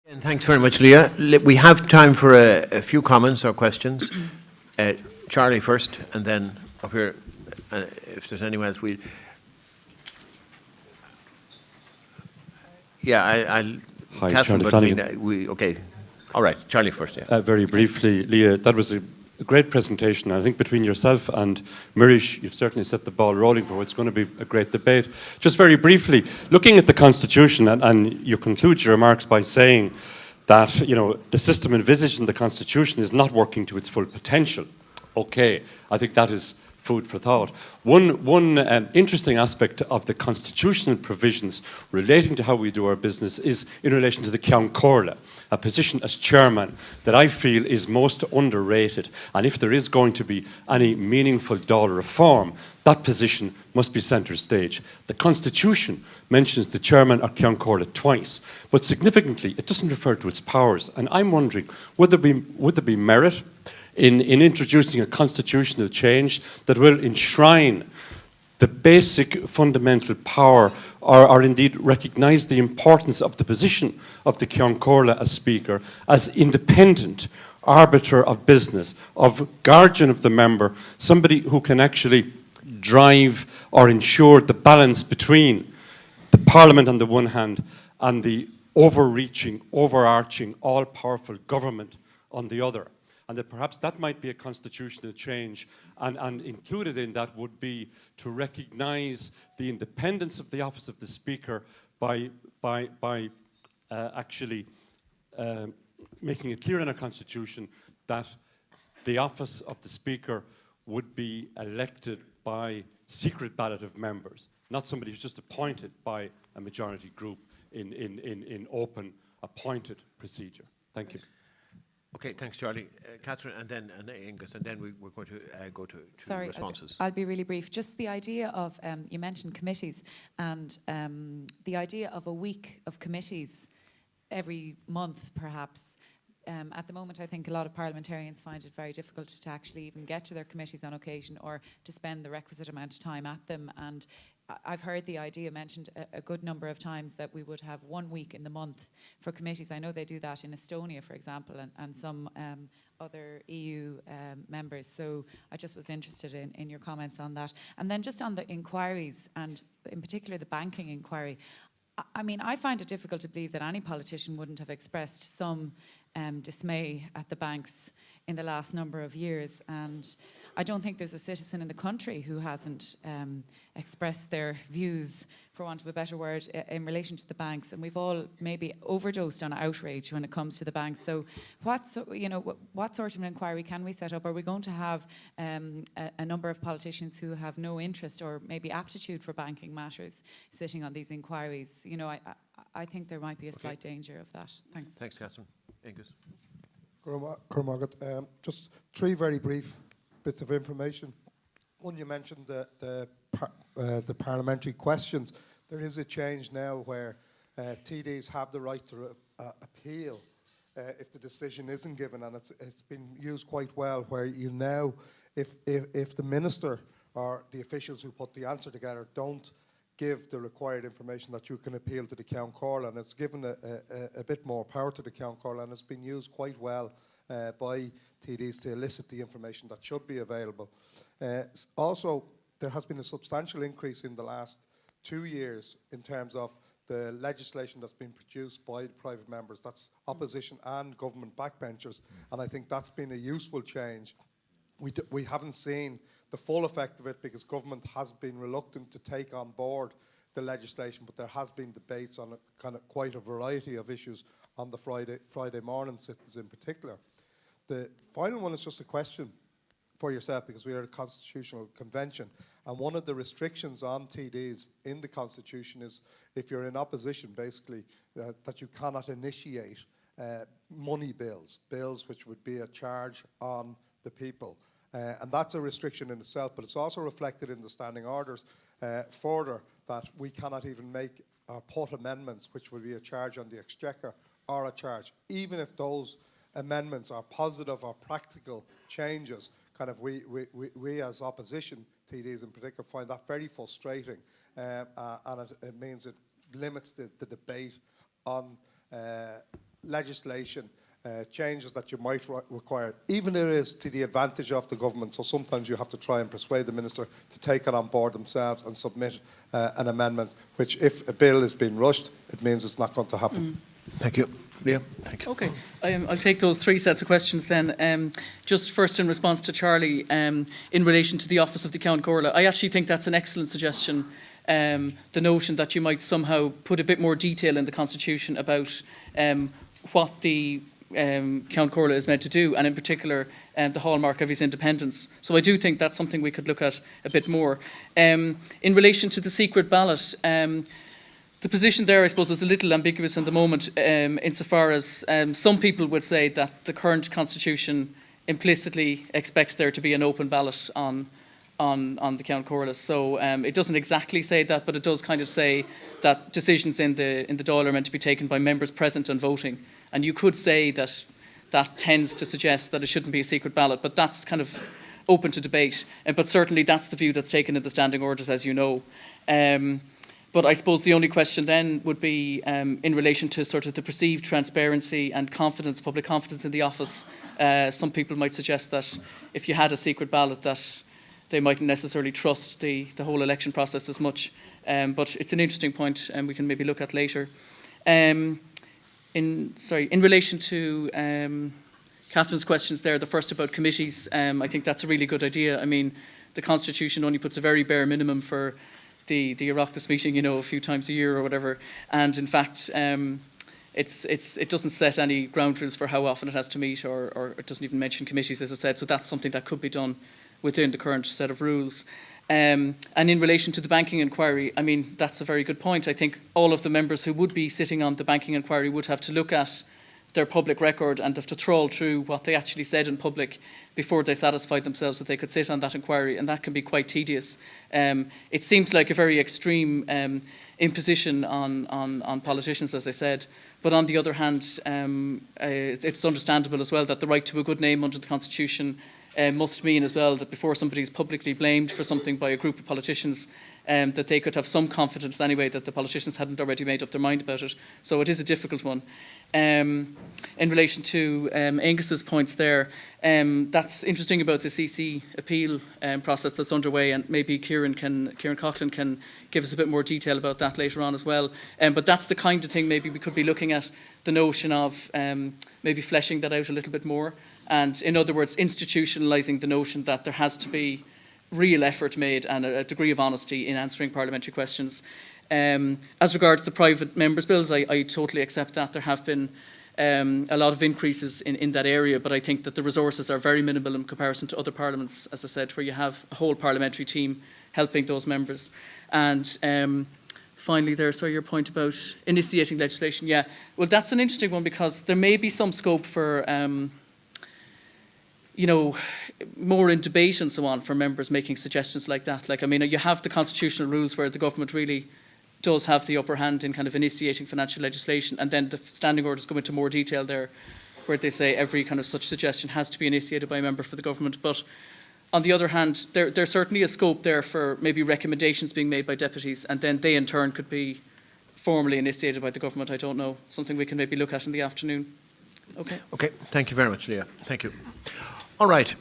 And thanks very much, Leah. We have time for a few comments or questions. Charlie first, and then up here, if there's anyone else, I'll. Hi, Catherine, Charlie but Flanagan. okay. All right, Charlie first, yeah. Very briefly, Leah, that was a great presentation. I think between yourself and Mirish, you've certainly set the ball rolling for what's going to be a great debate. Just very briefly, looking at the Constitution, and you conclude your remarks by saying that the system envisaged in the Constitution is not working to its full potential. Okay, I think that is food for thought. One interesting aspect of the constitutional provisions relating to how we do our business is in relation to the Ceann Comhairle, a position as chairman that I feel is most underrated. And if there is going to be any meaningful Dáil reform, that position must be centre stage. The Constitution mentions the chairman or Ceann Comhairle twice, but significantly it doesn't refer to its powers. And I'm wondering, would there be merit in introducing a constitutional change that will enshrine the basic fundamental power or indeed recognise the importance of the position of the Ceann Comhairle as Speaker as independent arbiter of business, of guardian of the member, somebody who can actually drive or ensure the balance between the Parliament on the one hand and the overreaching, overarching, all-powerful government on the other. And that perhaps that might be a constitutional change, and included in that would be to recognise the independence of the office of the Speaker by actually making it clear in our Constitution that the office of the Speaker would be elected by secret ballot of members, not somebody who's just appointed by a majority group in open appointed procedure. Thank you. Okay, thanks, Charlie. Catherine, and then Angus, and then we're going to go to responses. I'll be really brief. Just the idea of, you mentioned committees, and the idea of a week of committees every month, perhaps. At the moment, I think a lot of parliamentarians find it very difficult to actually even get to their committees on occasion or to spend the requisite amount of time at them. And I've heard the idea mentioned a good number of times that we would have 1 week in the month for committees. I know they do that in Estonia, for example, and some other EU members. So I just was interested in your comments on that. And then just on the inquiries, and in particular the banking inquiry, I mean, I find it difficult to believe that any politician wouldn't have expressed some dismay at the banks in the last number of years. And I don't think there's a citizen in the country who hasn't expressed their views, for want of a better word, in relation to the banks. And we've all maybe overdosed on outrage when it comes to the banks. So what sort of an inquiry can we set up? Are we going to have a number of politicians who have no interest or maybe aptitude for banking matters sitting on these inquiries? I think there might be a slight danger of that. Thanks. Thanks, Catherine. Angus. Just three very brief bits of information. One, you mentioned the parliamentary questions. There is a change now where TDs have the right to appeal if the decision isn't given, and it's been used quite well, where you now, if the minister or the officials who put the answer together don't give the required information, that you can appeal to the Ceann Comhairle, and it's given a bit more power to the Ceann Comhairle, and it's been used quite well by TDs to elicit the information that should be available. Also, there has been a substantial increase in the last 2 years in terms of the legislation that's been produced by the private members, that's opposition and government backbenchers, and I think that's been a useful change. We haven't seen the full effect of it because government has been reluctant to take on board the legislation, but there has been debates on quite a variety of issues on the Friday morning sittings in particular. The final one is just a question for yourself, because we are a constitutional convention, and one of the restrictions on TDs in the constitution is if you're in opposition, basically, that you cannot initiate money bills which would be a charge on the people. And that's a restriction in itself, but it's also reflected in the standing orders further that we cannot even make or put amendments which would be a charge on the Exchequer or a charge, even if those amendments are positive or practical changes. We as opposition, TDs in particular, find that very frustrating, and it means it limits the debate on legislation, changes that you might require, even if it is to the advantage of the government. So sometimes you have to try and persuade the minister to take it on board themselves and submit an amendment, which if a bill is being rushed, it means it's not going to happen. Thank you. Lia, thank you. Okay, I'll take those 3 sets of questions then. Just first in response to Charlie, in relation to the Office of the Count Gorla, I actually think that's an excellent suggestion. The notion that you might somehow put a bit more detail in the Constitution about what the Count Gorla is meant to do, and in particular the hallmark of his independence. So I do think that's something we could look at a bit more. In relation to the secret ballot, the position there, I suppose, is a little ambiguous in the moment, insofar as some people would say that the current Constitution implicitly expects there to be an open ballot on the Count Gorla. So it doesn't exactly say that, but it does kind of say that decisions in the Dáil are meant to be taken by members present and voting. And you could say that that tends to suggest that it shouldn't be a secret ballot, but that's kind of open to debate. But certainly that's the view that's taken in the standing orders, as you know. But I suppose the only question then would be in relation to sort of the perceived transparency and confidence, public confidence in the office. Some people might suggest that if you had a secret ballot, that they mightn't necessarily trust the whole election process as much. But it's an interesting point, and we can maybe look at later. In relation to Catherine's questions there, the first about committees, I think that's a really good idea. I mean, the Constitution only puts a very bare minimum for the Oireachtas meeting, a few times a year or whatever. And in fact, it doesn't set any ground rules for how often it has to meet, or it doesn't even mention committees, as I said. So that's something that could be done within the current set of rules. And in relation to the banking inquiry, I mean, that's a very good point. I think all of the members who would be sitting on the banking inquiry would have to look at their public record and have to trawl through what they actually said in public before they satisfied themselves that they could sit on that inquiry, and that can be quite tedious. It seems like a very extreme imposition on politicians, as I said, but on the other hand, it's understandable as well that the right to a good name under the Constitution must mean as well that before somebody is publicly blamed for something by a group of politicians, that they could have some confidence anyway that the politicians hadn't already made up their mind about it. So it is a difficult one. In relation to Angus's points there, that's interesting about the CC appeal process that's underway, and maybe Kieran Coughlin can give us a bit more detail about that later on as well. But that's the kind of thing maybe we could be looking at, the notion of maybe fleshing that out a little bit more, and in other words, institutionalising the notion that there has to be real effort made and a degree of honesty in answering parliamentary questions. As regards the private members' bills, I totally accept that. There have been a lot of increases in that area, but I think that the resources are very minimal in comparison to other parliaments, as I said, where you have a whole parliamentary team helping those members. And finally there, so your point about initiating legislation, yeah, well, that's an interesting one, because there may be some scope for more in debate and so on for members making suggestions like that. Like, I mean, you have the constitutional rules where the government really does have the upper hand in kind of initiating financial legislation, and then the standing orders go into more detail there, where they say every kind of such suggestion has to be initiated by a member for the government. But on the other hand, there's certainly a scope there for maybe recommendations being made by deputies, and then they in turn could be formally initiated by the government. I don't know, something we can maybe look at in the afternoon. Okay. Okay, thank you very much, Lia. Thank you. All right.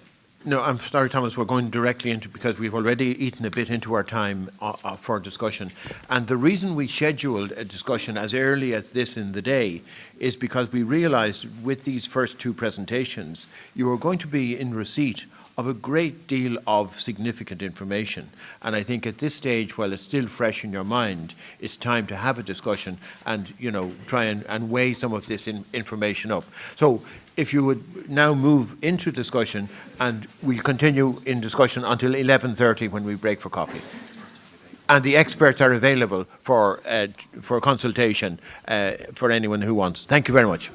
No, I'm sorry, Thomas, we're going directly into, because we've already eaten a bit into our time for discussion. And the reason we scheduled a discussion as early as this in the day is because we realised with these first two presentations, you are going to be in receipt of a great deal of significant information. And I think at this stage, while it's still fresh in your mind, it's time to have a discussion and, try and weigh some of this information up. So if you would now move into discussion, and we'll continue in discussion until 11:30 when we break for coffee. And the experts are available for consultation for anyone who wants. Thank you very much.